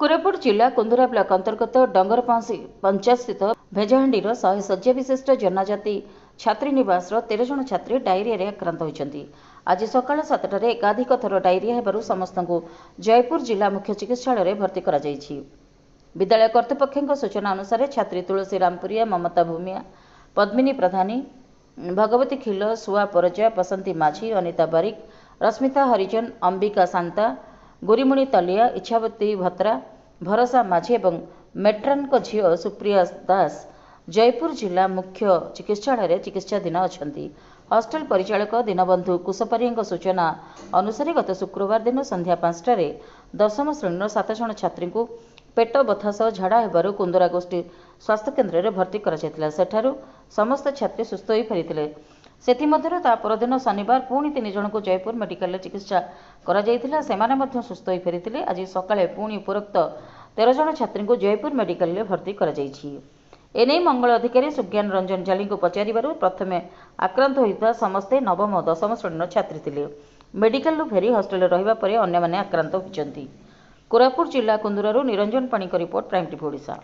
कोरापुट जिला कुंदुरा ब्लॉक अंतर्गत डंगरपांसी पंचायत स्थित भेजाहांडीर 100 शଯ୍या विशिष्ट जनजाति छात्री निवास 13 जन छात्री डायरिया आक्रांत होती। आज सकाल 7 एकाधिक थर डायरिया हेबारु समस्त जयपुर जिला मुख्य चिकित्सालय भर्ती करा जायछि। विद्यालय कर्तृपक्ष सूचना अनुसार छात्री तुलसी रामपुरिया, ममता भूमिया, पद्मिनी प्रधानी, भगवती खिल, सुआ परजा, बसंती माझी, अनिता बारिक, रश्मिता हरिजन, अंबिका सांता, गुरीमुणी तलिया, इच्छावती भत्रा, भरोसा माझी और मेट्रान झील सुप्रिया दास जयपुर जिला मुख्य चिकित्सालय चिकित्साधीन अच्छा। हॉस्टेल परिचालक दीनबंधु कुशपारी सूचना अनुसार गत शुक्रवार दिन संध्या 5टारे 10म श्रेणी 7 जन छात्री को पेट बथा सह झाड़ा हेबारु कुंदुरा गोष्ठी स्वास्थ्य केन्द्र में भर्ती करा सेठारु समस्त छात्री सुस्थ हो फेरी। सेथिमध्यरु ता परदिन शनिवार पुणी 3 जन को जयपुर मेडिकल चिकित्सा करा जायतिला, सेमाने मध्य सुस्थ हो फेरी। आज सकाळे पुणी उपरोक्त 13 जन छात्री को जयपुर मेडिकल में भर्ती करा जायछि। एने मंगल अधिकारी सुज्ञान रंजन जाली को पचारिबारु प्रथमे आक्रांत होता समस्ते नवम और 10म श्रेणी छात्री थिले। मेडिकल फेरी हॉस्टेल रहिबा परे अन्य माने आक्रांत होइचंती। कोरापुट जिला कुंदुरारू Niranjan Panik report, Prime TV Odisha.